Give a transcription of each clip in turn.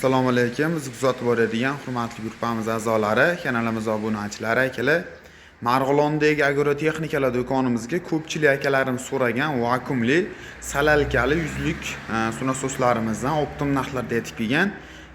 Assalomu alaykum. Biz kuzatib boradigan hurmatli guruhimiz a'zolari, kanalimiz obunachilari akalar. Marg'ilondagi agrotexnikalar do'konimizga ko'pchilik akalarimiz so'ragan vakuumli salalkali yuzlik sunasoshlarimizdan optim narxlarda yetib kelgan.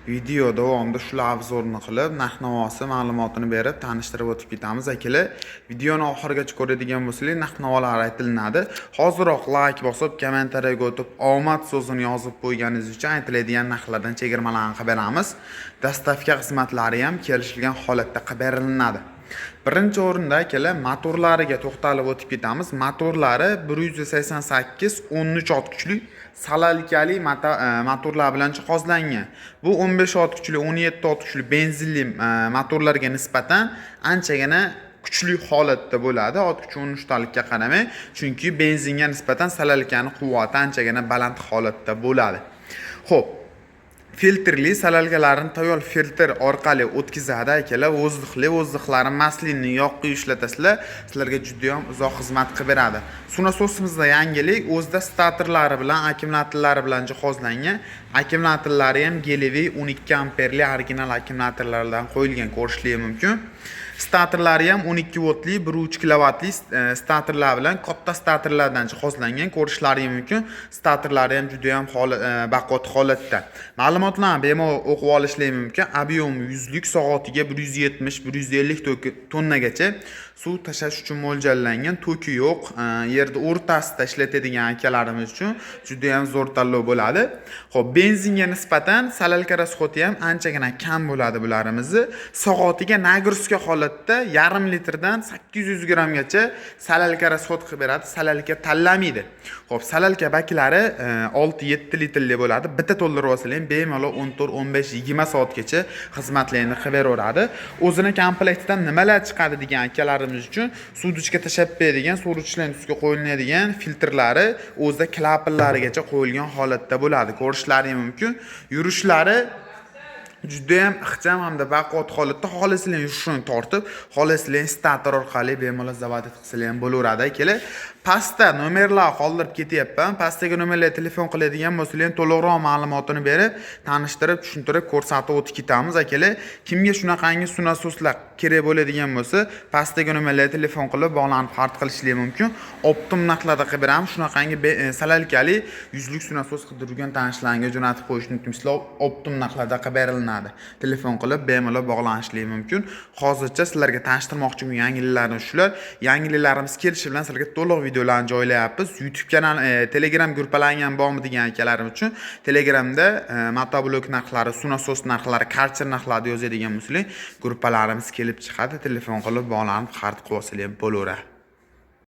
Video davomida shular obzorini qilib, narx-navosi ma'lumotini berib, tanishtirib o'tib ketamiz akalar. Videoni oxirigacha ko'radigan bo'lsangiz, narx-navolar aytilinadi. Hoziroq like bosib, kommentariyaga o'tib, omad so'zini yozib qo'yganingiz uchun aytiladigan narxlardan chegirmalarni qilib beramiz. Dastavka xizmatlari ham kelishilgan holatda qilib beriladi. Birinchi o'rinda akalar motorlariga to'xtalib o'tib ketamiz. Motorlari 188 13 ot kuchli salalkali motorlar bilan jihozlangan. Bu 15 ot kuchli, 17 ot kuchli benzinli motorlarga nisbatan anchagina kuchli holatda bo'ladi. Ot kuchi 13 talikka qaramay, chunki benzinga nisbatan salalkani quvvati anchagina baland holatda bo'ladi. Xo'p, filtrli salalkalarni tayyor filtr orqali o'tkazadi akalar. O'zliqlari maslinni yoqib ishlatasizlar, sizlarga juda ham uzoq xizmat qilib beradi. Sunasosimizda yangilik, o'zida statorlari bilan, akkumulyatorlari bilan jihozlangan. Akkumulyatorlari ham Gelevi 12 amperli original akkumulyatorlardan qo'yilgan, ko'rishingiz mumkin. Statorlari ham 12 voltli 1.3 kilovatli statorlar bilan katta statorlardan jihozlangan, ko'rishlaringiz mumkin. Statorlari ham juda ham baquvvat holatda. Ma'lumotlarni bemalol o'qib olishingiz mumkin. Ob'yom yuzlik soatiga 170-150 tonnagacha suv tashash uchun mo'ljallangan, to'ki yo'q, yerda o'rtasida ishlatadigan akalarimiz uchun juda ham zo'r tanlov bo'ladi. Xo'p, benzinga nisbatan salalka rasxoti ham anchagina kam bo'ladi bularimizni. Soatiga nagruska holatda 1,5 litrdan 800 grammgacha salalka rasxot qilib beradi. Salalka tanlamaydi. Xo'p, salalka baklari 6-7 litrli bo'ladi. Bitta to'ldirib olsangiz bemalol 14, 15, 20 soatgacha xizmatlarni qilib beraveradi. O'zini komplektidan nimalar chiqadi degan akalarimiz uchun suvdichga tashab beradigan, suvdichlarning ustiga qo'yiladigan filtrlari o'zida klapanlarigacha qo'yilgan holatda bo'ladi. Ko'rishlaringiz mumkin. Yurishlari juda ham ixcham hamda baquvvat holatda. Xolislarning yurishini tortib, xolislarning stator orqali bemalol zavodat qilsalar ham bo'laveradi akalar. Pastda nomerlar qoldirib ketyapman. Pastdagi nomerlarga telefon qiladigan bo'lsangiz, to'liqroq ma'lumotini berib, tanishtirib, tushuntirib, ko'rsatib o'tib ketamiz akalar. Kimga shunaqangi sunasoslar kerak bo'ladigan bo'lsa, pastdagi nomerlarga telefon qilib, bog'lanib xarid qilishingiz mumkin. Optim narxlarda qilib beramiz. Shunaqangi salalkali yuzlik sunasos qidirgan tanishlarga jo'natib qo'yishni unutmaysizlar. Optim narxlarda qilib beriladi. Telefon qilib bemalol bog'lanishingiz mumkin. Hozircha sizlarga tanishtirmoqchi bo'lgan yangiliklarni shular. Yangiliklarimiz kelishi bilan sizlarga to'liq videolarni joylayapmiz. YouTube kanal, Telegram guruhlaring ham bormi degan akalarim uchun Telegramda motoblok narxlari, sunasos narxlari, karcher narxlari yozadigan bo'lsangiz, guruhlarimiz kelib chiqadi. Telefon qilib bog'lanib xarid qilib olsangiz ham bo'laveradi.